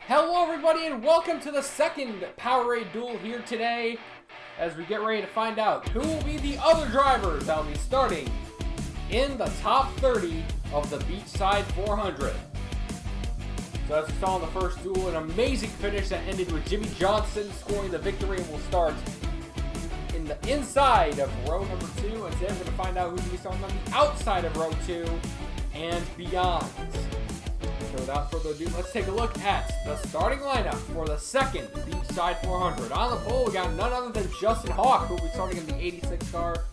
Hello everybody and welcome to the second Powerade Duel here today as we get ready to find out who will be the other drivers that will be starting in the top 30 of the Beachside 400. So as we saw in the first duel, an amazing finish that ended with Jimmy Johnson scoring the victory, and will start in the inside of row number 2, and today we're going to find out who's going to be starting on the outside of row 2 and beyond. So without further ado, let's take a look at the starting lineup for the second Beachside 400. On the pole, we got none other than Justin Hawk, who will be starting in the 86 car,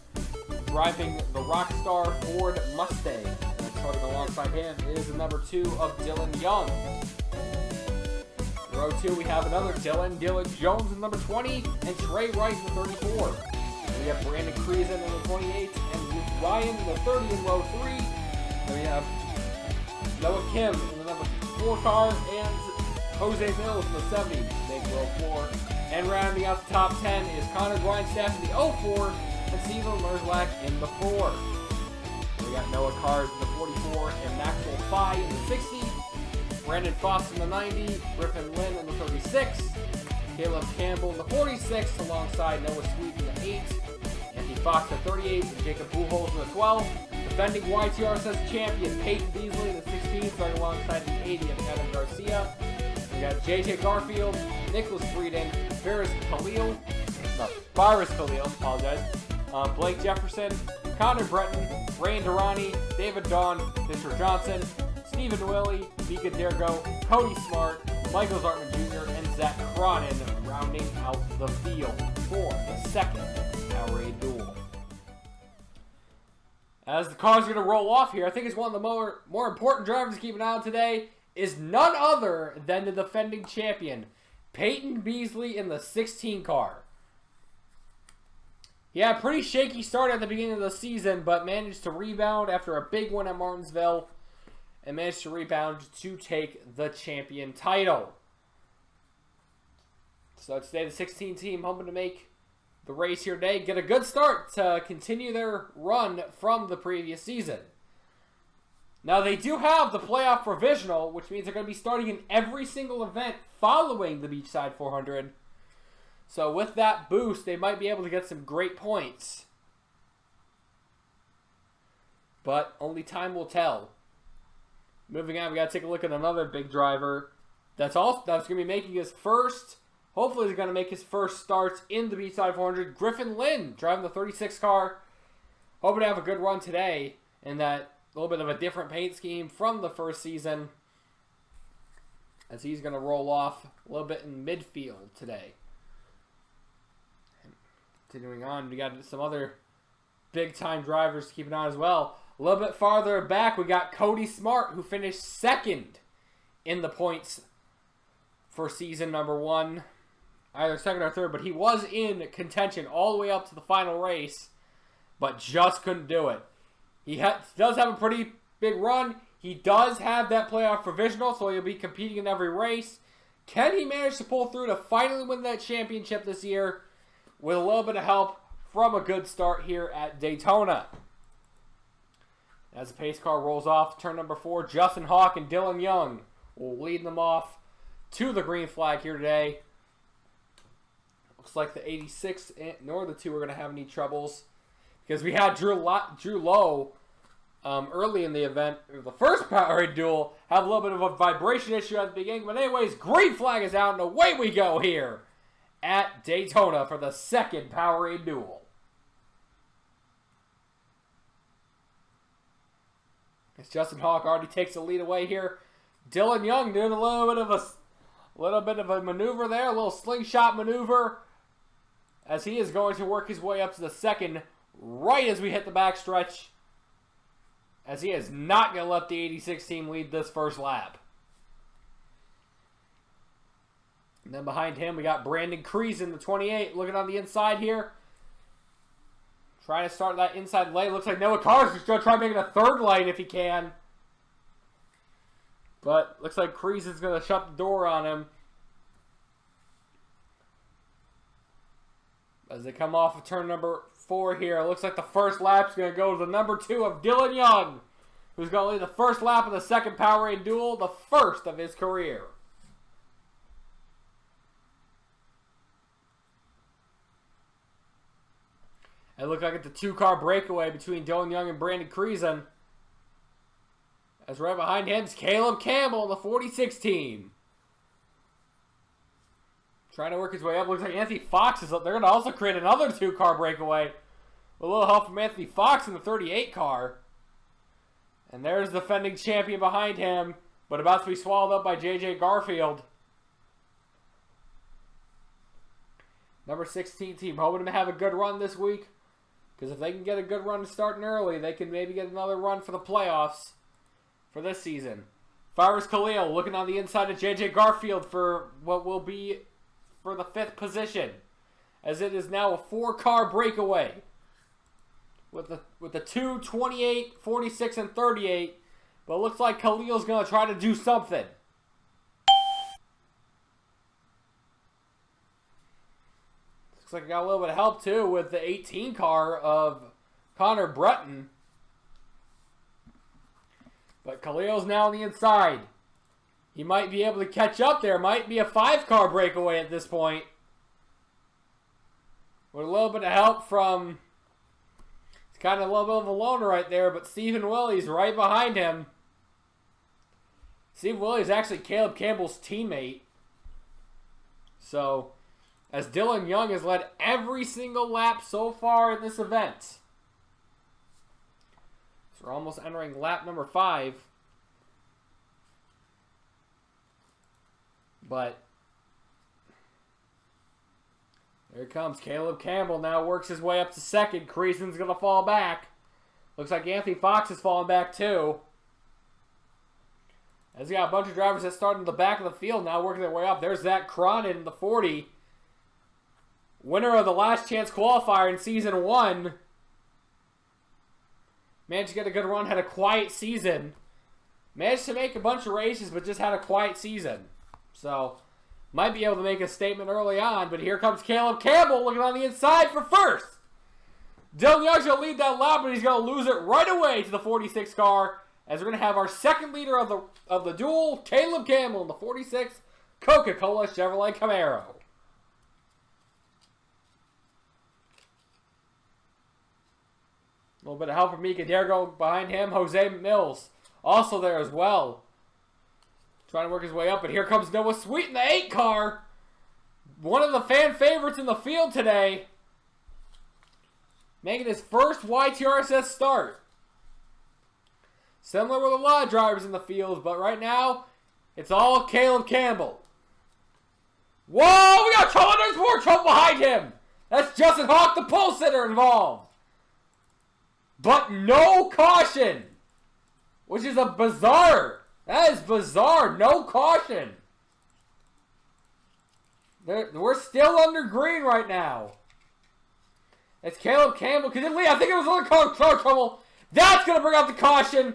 driving the Rockstar Ford Mustang. And starting alongside him is the number 2 of Dylan Young. In row 2, we have another Dylan Jones in number 20, and Trey Wright in the 34. We have Brandon Creason in the 28, and Luke Ryan in the 30 in row 3. Then we have Noah Kim in the number 4 car, and Jose Mills in the 70, big row 4. And rounding out the top 10 is Connor Grindstaff in the 04, and Steven Merzlak in the 4. We got Noah Cars in the 44, and Maxwell Fye in the 60. Brandon Foss in the 90, Griffin Lin in the 36, Caleb Campbell in the 46, alongside Noah Sweet in the 8, Anthony Fox in the 38, and Jacob Buchholz in the 12. Defending YTRSS champion Peyton Beasley in the 16, starting alongside the 80 of Adam Garcia. We got JJ Garfield, Nicholas Breeden, Faris Khalil, Blake Jefferson, Connor Breton, Ryan Durrani, David Dawn, Mr. Johnson, Stephen Willie, Mika Dergo, Cody Smart, Michael Zartman Jr., and Zach Cronin rounding out the field for the second Powerade Duel. As the cars are going to roll off here, I think it's one of the more important drivers to keep an eye on today is none other than the defending champion, Peyton Beasley in the 16 car. Yeah, pretty shaky start at the beginning of the season, but managed to rebound after a big win at Martinsville and managed to rebound to take the champion title. So today the 16 team hoping to make the race here today, get a good start to continue their run from the previous season. Now they do have the playoff provisional, which means they're going to be starting in every single event following the Beachside 400. So with that boost, they might be able to get some great points. But only time will tell. Moving on, we got to take a look at another big driver that's going to be making his first. Hopefully he's going to make his first starts in the Beachside 400. Griffin Lin, driving the 36 car. Hoping to have a good run today in that little bit of a different paint scheme from the first season, as he's going to roll off a little bit in midfield today. And continuing on, we got some other big-time drivers to keep an eye on as well. A little bit farther back, we got Cody Smart, who finished second in the points for season number 1. Either second or third, but he was in contention all the way up to the final race, but just couldn't do it. He does have a pretty big run. He does have that playoff provisional, so he'll be competing in every race. Can he manage to pull through to finally win that championship this year with a little bit of help from a good start here at Daytona? As the pace car rolls off, turn number 4, Justin Hawk and Dylan Young will lead them off to the green flag here today. Looks like the 86 nor the 2 are going to have any troubles, because we had Drew Lowe early in the event, the first Powerade Duel, have a little bit of a vibration issue at the beginning. But anyways, green flag is out, and away we go here at Daytona for the second Powerade Duel. As Justin Hawk already takes the lead away here. Dylan Young doing a little bit of a maneuver there, a little slingshot maneuver, as he is going to work his way up to the second right as we hit the backstretch, as he is not going to let the 86 team lead this first lap. And then behind him, we got Brandon Creason in the 28, looking on the inside here. Trying to start that inside lane. Looks like Noah Cars is going to try making a third lane if he can. But looks like Creason's going to shut the door on him. As they come off of turn number 4 here, it looks like the first lap's going to go to the number 2 of Dylan Young, who's going to lead the first lap of the second Powerade Duel, the first of his career. It looked like it's a two-car breakaway between Dylan Young and Brandon Creason. As right behind him is Caleb Campbell in the 46 team. Trying to work his way up. Looks like Anthony Fox is up. They're going to also create another two-car breakaway. With a little help from Anthony Fox in the 38 car. And there's the defending champion behind him, but about to be swallowed up by J.J. Garfield. Number 16 team, hoping to have a good run this week. Because if they can get a good run starting early, they can maybe get another run for the playoffs for this season. Faris Khalil looking on the inside of J.J. Garfield for what will be for the 5th position. As it is now a 4-car breakaway. With the 2, 28, 46, and 38. But it looks like Khalil's going to try to do something. Looks like I got a little bit of help, too, with the 18 car of Connor Breton. But Khalil's now on the inside. He might be able to catch up there. Might be a 5-car breakaway at this point. With a little bit of help from... Kind of a little bit of a loner right there, but Stephen Willey's right behind him. Stephen Willey is actually Caleb Campbell's teammate. So, as Dylan Young has led every single lap so far in this event. So we're almost entering lap number 5. But here comes Caleb Campbell. Now works his way up to second. Creason's going to fall back. Looks like Anthony Fox is falling back too. As he got a bunch of drivers that started in the back of the field now working their way up. There's Zach Cronin in the 40. Winner of the Last Chance Qualifier in Season 1. Managed to get a good run. Had a quiet season. Managed to make a bunch of races but just had a quiet season. So... might be able to make a statement early on, but here comes Caleb Campbell looking on the inside for first. Dylan Young's going to lead that lap, but he's going to lose it right away to the 46 car, as we're going to have our second leader of the duel, Caleb Campbell in the 46 Coca-Cola Chevrolet Camaro. A little bit of help from Mika Dergo behind him. Jose Mills also there as well. Trying to work his way up, but here comes Noah Sweet in the 8 car. One of the fan favorites in the field today. Making his first YTRSS start. Similar with a lot of drivers in the field, but right now, it's all Caleb Campbell. Whoa, we got trouble. There's more trouble behind him. That's Justin Hawk, the pole sitter, involved. But no caution, which is a bizarre... that is bizarre. No caution. We're still under green right now. It's Caleb Campbell. I think it was under car trouble. That's going to bring out the caution.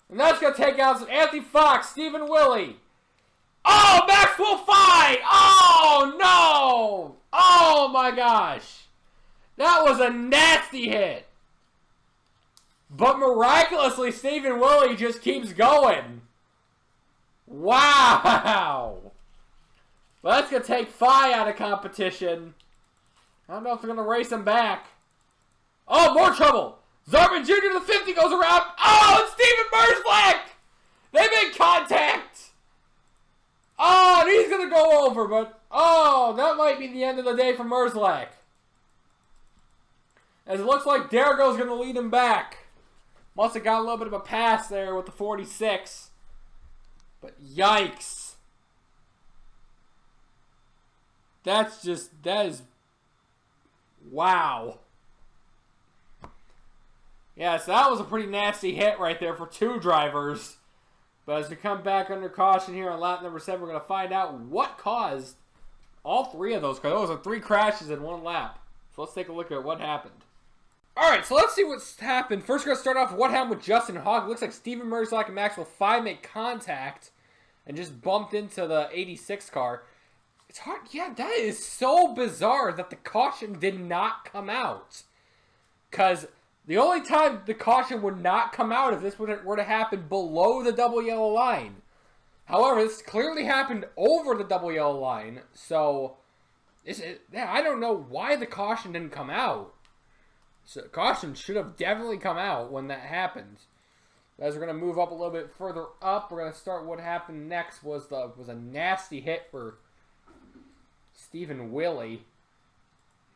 And that's going to take out some Anthony Fox, Stephen Willey. Oh, Maxwell Fye. Oh, no. Oh, my gosh. That was a nasty hit. But miraculously, Stephen Willey just keeps going. Wow! Well, that's going to take Fye out of competition. I don't know if they're going to race him back. Oh, more trouble! Zarman Jr. to the 50 goes around. Oh, it's Steven Merzlack! They make contact! Oh, and he's going to go over, but... oh, that might be the end of the day for Merzlack. As it looks like Dergo's going to lead him back. Must have got a little bit of a pass there with the 46. But yikes. That is, wow. Yeah, so that was a pretty nasty hit right there for 2 drivers. But as we come back under caution here on lap number 7, we're going to find out what caused all 3 of those. Those are 3 crashes in 1 lap. So let's take a look at what happened. Alright, so let's see what's happened. First, we're going to start off with what happened with Justin Hogg. It looks like Steven Merzlack and Maxwell Fye make contact and just bumped into the 86 car. It's hard. Yeah, that is so bizarre that the caution did not come out. Because the only time the caution would not come out if this were to happen below the double yellow line. However, this clearly happened over the double yellow line. So, I don't know why the caution didn't come out. So caution should have definitely come out when that happened. As we're going to move up a little bit further up, we're going to start what happened next was a nasty hit for Stephen Willie.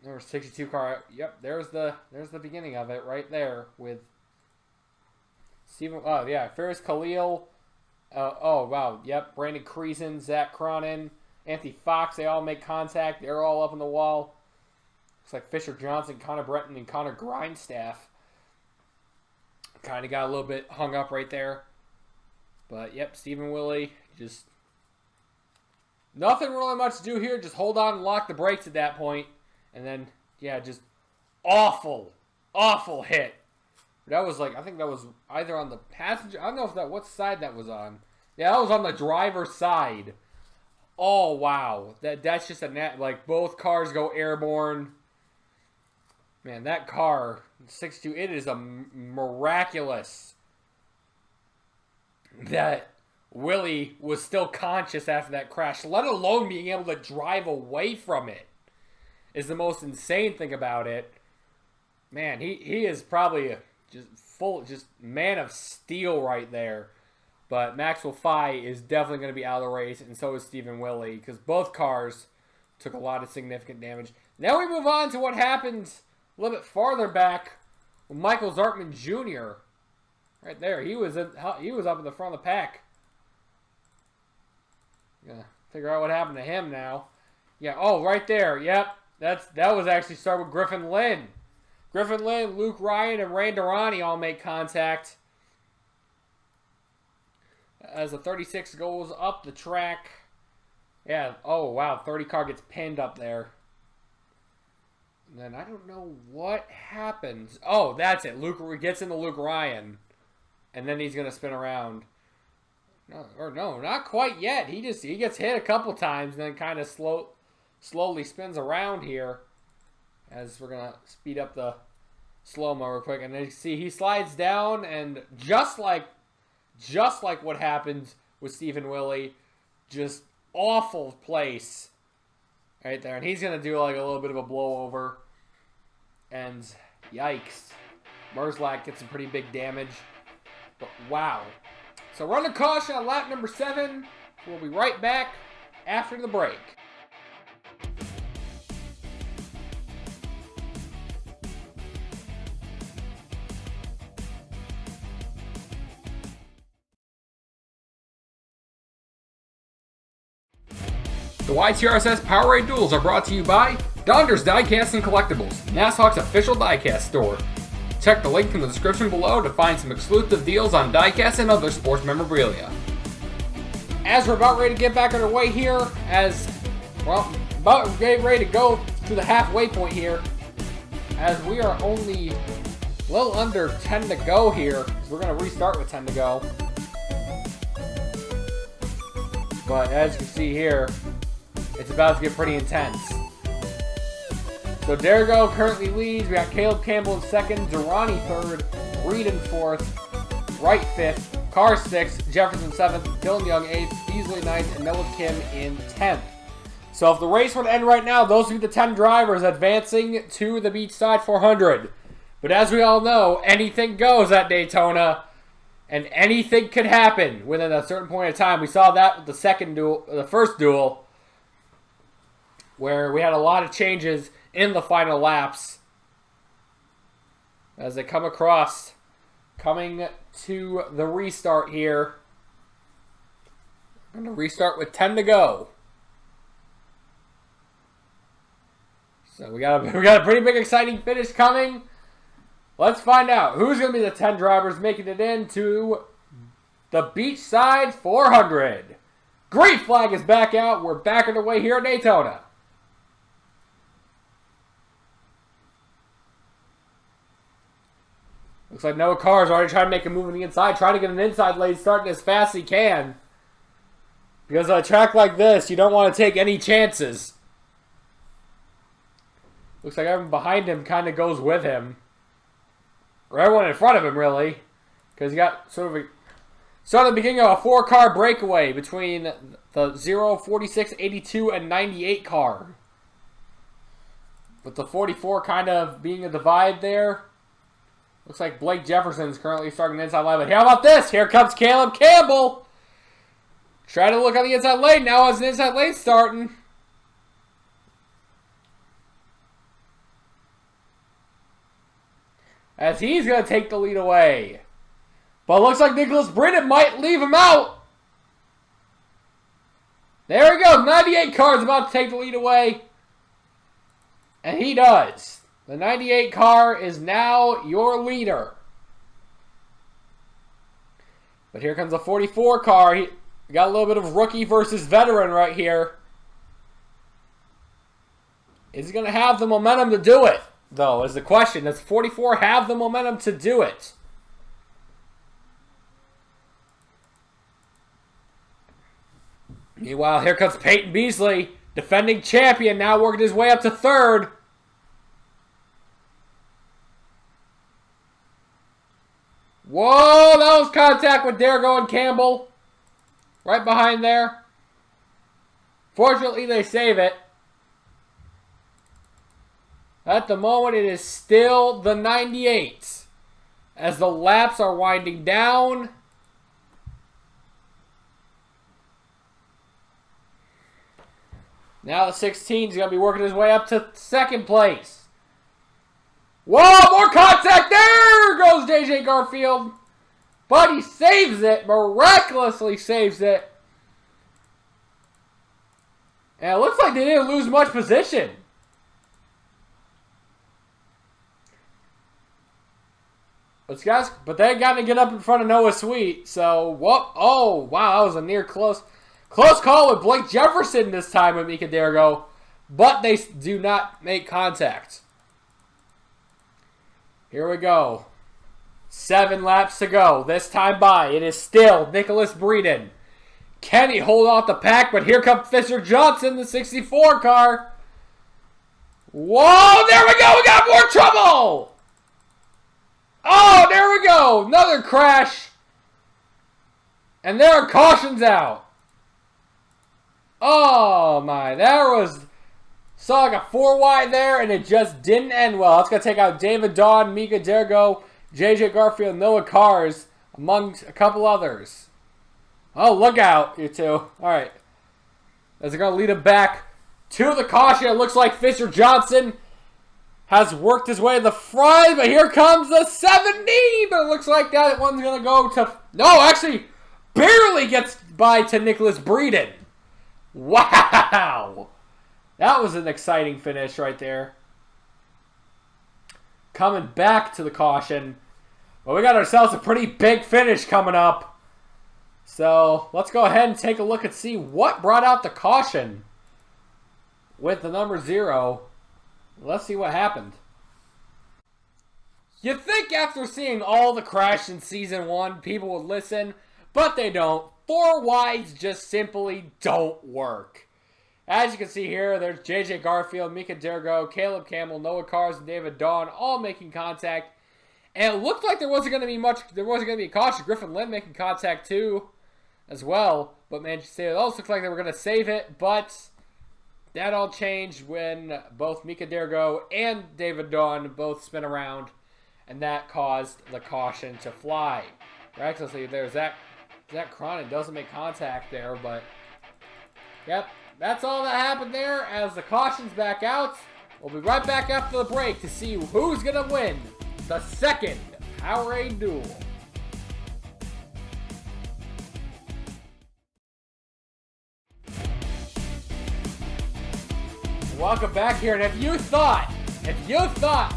Number 62 car. Yep, there's the beginning of it right there with Stephen. Oh yeah, Ferris Khalil. Oh wow, yep. Brandon Creason, Zach Cronin, Anthony Fox. They all make contact. They're all up on the wall. Looks like Fisher Johnson, Connor Breton, and Connor Grindstaff kind of got a little bit hung up right there. But yep, Stephen Willie just nothing really much to do here. Just hold on and lock the brakes at that point. And then, yeah, just awful hit. That was like, I think that was either on the passenger. I don't know if what side that was on. Yeah, that was on the driver's side. Oh, wow. That's just like both cars go airborne. Man, that car, 62, it is a miraculous that Willie was still conscious after that crash, let alone being able to drive away from it. Is the most insane thing about it. Man, he is probably just man of steel right there. But Maxwell Fye is definitely going to be out of the race, and so is Stephen Willie, because both cars took a lot of significant damage. Now we move on to what happened a little bit farther back with Michael Zartman Jr. Right there, he was up in the front of the pack. Gonna figure out what happened to him now. Yeah, oh, right there, yep. That was actually started with Griffin Lin. Griffin Lin, Luke Ryan, and Ray Durrani all make contact as the 36 goes up the track. Yeah, oh wow, 30 car gets pinned up there. And then I don't know what happens. Oh, that's it. Luke gets into Luke Ryan, and then he's gonna spin around. No, not quite yet. He gets hit a couple times, and then kind of slowly spins around here. As we're gonna speed up the slow-mo real quick, and then you see he slides down, and just like what happened with Stephen Willie, just awful place right there, and he's gonna do like a little bit of a blowover, and yikes, Merzlak gets some pretty big damage, but wow. So run a caution on lap number 7. We'll be right back after the break. The YTRSS Powerade Duels are brought to you by Donder's Diecast and Collectibles, NASSHawk's official diecast store. Check the link in the description below to find some exclusive deals on diecast and other sports memorabilia. As we're about ready to get back underway here, about getting ready to go to the halfway point here, as we are only a little under 10 to go here, so we're going to restart with 10 to go. But as you can see here, it's about to get pretty intense. So Dergo currently leads. We got Caleb Campbell in second, Durrani third, Reed in fourth, Wright fifth, Carr sixth, Jefferson seventh, Dylan Young eighth, Beasley ninth, and Noah Kim in 10th. So if the race were to end right now, those would be the 10 drivers advancing to the Beachside 400. But as we all know, anything goes at Daytona, and anything could happen within a certain point of time. We saw that with the first duel, where we had a lot of changes in the final laps as they come across, coming to the restart here. I'm going to restart with 10 to go. So we got a pretty big exciting finish coming. Let's find out who's going to be the 10 drivers making it into the Beachside 400. Green flag is back out. We're back underway here at Daytona. Looks like Noah Carr's already trying to make a move on the inside, trying to get an inside lane starting as fast as he can. Because on a track like this, you don't want to take any chances. Looks like everyone behind him kind of goes with him. Or everyone in front of him, really. Because you got sort of the beginning of a 4-car breakaway between the 0, 46, 82, and 98 car. With the 44 kind of being a divide there. Looks like Blake Jefferson's currently starting the inside line. But how about this? Here comes Caleb Campbell. Try to look on the inside lane. Now as an inside lane starting. As he's going to take the lead away. But looks like Nicholas Britton might leave him out. There he goes. 98 car's about to take the lead away. And he does. The 98 car is now your leader. But here comes the 44 car. He got a little bit of rookie versus veteran right here. Is he going to have the momentum to do it, though, is the question. Does 44 have the momentum to do it? Meanwhile, here comes Peyton Beasley, defending champion, now working his way up to third. Whoa, that was contact with Dergo and Campbell. Right behind there. Fortunately, they save it. At the moment, it is still the 98. As the laps are winding down. Now the 16 is going to be working his way up to second place. Whoa, more contact. There goes JJ Garfield. But he saves it, miraculously saves it. And it looks like they didn't lose much position. But they got to get up in front of Noah Sweet. So, whoop. Oh, wow, that was a near close call with Blake Jefferson this time with Mika Dergo. But they do not make contact. Here we go. 7 laps to go. This time by, it is still Nicholas Breeden. Can he hold off the pack? But here comes Fisher Johnson, the 64 car. Whoa, there we go. We got more trouble. Oh, there we go. Another crash. And there are cautions out. Oh, my. There was... Saw like a 4 wide there, and it just didn't end well. That's going to take out David Dawn, Mika Dergo, JJ Garfield, Noah Cars, among a couple others. Oh, look out, you two. All right. As they're going to lead him back to the caution. It looks like Fisher Johnson has worked his way to the front, but here comes the 70. But it looks like that one's going to go to... No, actually, barely gets by to Nicholas Breeden. Wow. That was an exciting finish right there. Coming back to the caution. Well, we got ourselves a pretty big finish coming up. So, let's go ahead and take a look and see what brought out the caution with the number 0. Let's see what happened. You'd think after seeing all the crash in Season 1, people would listen, but they don't. 4 wides just simply don't work. As you can see here, there's JJ Garfield, Mika Dergo, Caleb Campbell, Noah Cars, and David Dawn all making contact. And it looked like there wasn't going to be a caution. Griffin Lin making contact too, as well. But man, it also looked like they were going to save it. But that all changed when both Mika Dergo and David Dawn both spin around. And that caused the caution to fly. Miraculously, there's Zach Cronin doesn't make contact there, but yep. That's all that happened there as the caution's back out. We'll be right back after the break to see who's going to win the second Powerade Duel. Welcome back here, and if you thought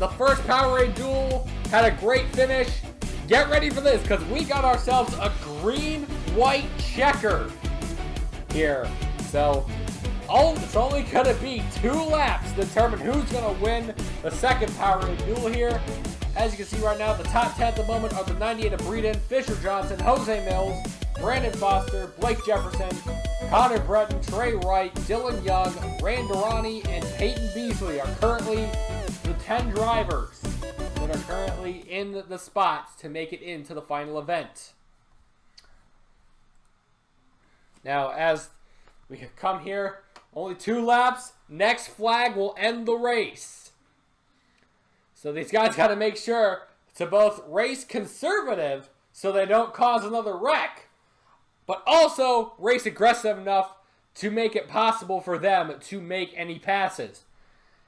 the first Powerade Duel had a great finish, get ready for this, because we got ourselves a green-white checker here. So... it's only going to be 2 laps to determine who's going to win the second Powerade Duel here. As you can see right now, the top 10 at the moment are the 98 of Breeden, Fisher Johnson, Jose Mills, Brandon Foster, Blake Jefferson, Connor Breton, Trey Wright, Dylan Young, Rand Durrani, and Peyton Beasley are currently the 10 drivers that are currently in the spots to make it into the final event. Now, as we come here, only 2 laps. Next flag will end the race. So these guys got to make sure to both race conservative so they don't cause another wreck, but also race aggressive enough to make it possible for them to make any passes.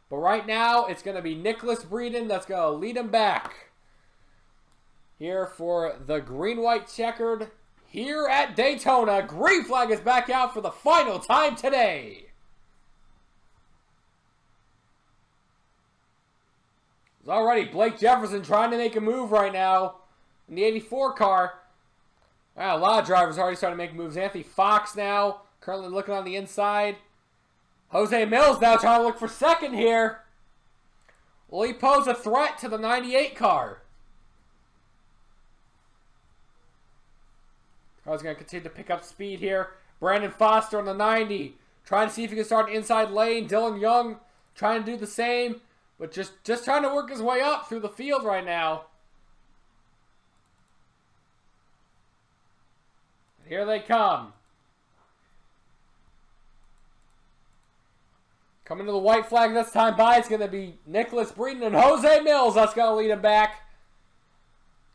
But right now, it's going to be Nicholas Breeden that's going to lead them back here for the green-white checkered here at Daytona. Green flag is back out for the final time today. It's already Blake Jefferson trying to make a move right now in the 84 car. Wow, a lot of drivers already starting to make moves. Anthony Fox now currently looking on the inside. Jose Mills now trying to look for second here. Will he pose a threat to the 98 car? Car's going to continue to pick up speed here. Brandon Foster on the 90. Trying to see if he can start an inside lane. Dylan Young trying to do the same. But just trying to work his way up through the field right now. Here they come. Coming to the white flag this time by, it's going to be Nicholas Breeden and Jose Mills. That's going to lead him back.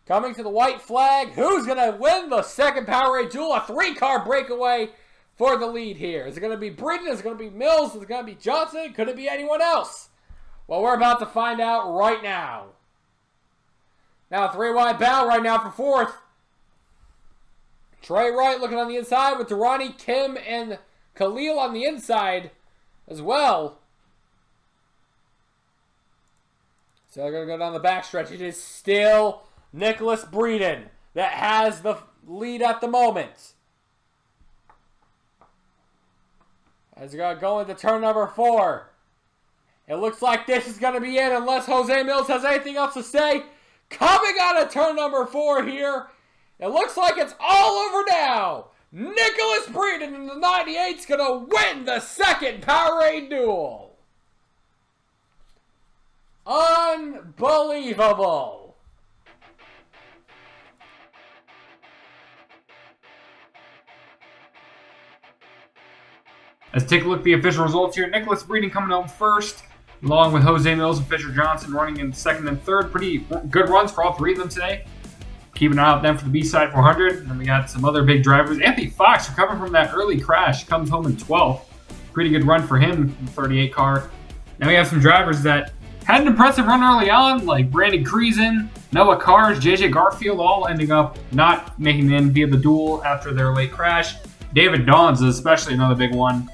Coming to the white flag. Who's going to win the second Powerade Duel? A 3-car breakaway for the lead here. Is it going to be Breeden? Is it going to be Mills? Is it going to be Johnson? Could it be anyone else? Well, we're about to find out right now. Now, 3-wide battle right now for fourth. Trey Wright looking on the inside with Durrani, Kim, and Khalil on the inside as well. So they're going to go down the backstretch. It is still Nicholas Breeden that has the lead at the moment. As they're going to go into turn number 4. It looks like this is going to be it unless Jose Mills has anything else to say. Coming out of turn number 4 here. It looks like it's all over now. Nicholas Breeden in the 98 is going to win the second Powerade Duel. Unbelievable. Let's take a look at the official results here. Nicholas Breeden coming home first, along with Jose Mills and Fisher Johnson running in second and third. Pretty good runs for all three of them today. Keep an eye out then for the Beachside 400. And we got some other big drivers. Anthony Fox, recovering from that early crash, comes home in 12th. Pretty good run for him in the 38 car. Now we have some drivers that had an impressive run early on, like Brandon Creason, Noah Cars, JJ Garfield, all ending up not making it in via the duel after their late crash. David Dawns is especially another big one,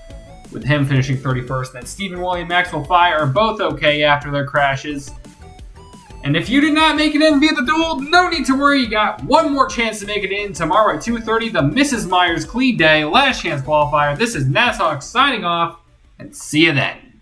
with him finishing 31st. Then Stephen William, Maxwell Fire are both okay after their crashes. And if you did not make it in via the duel, no need to worry. You got one more chance to make it in tomorrow at 2:30, the Mrs. Myers Clean Day Last Chance Qualifier. This is Nassau signing off, and see you then.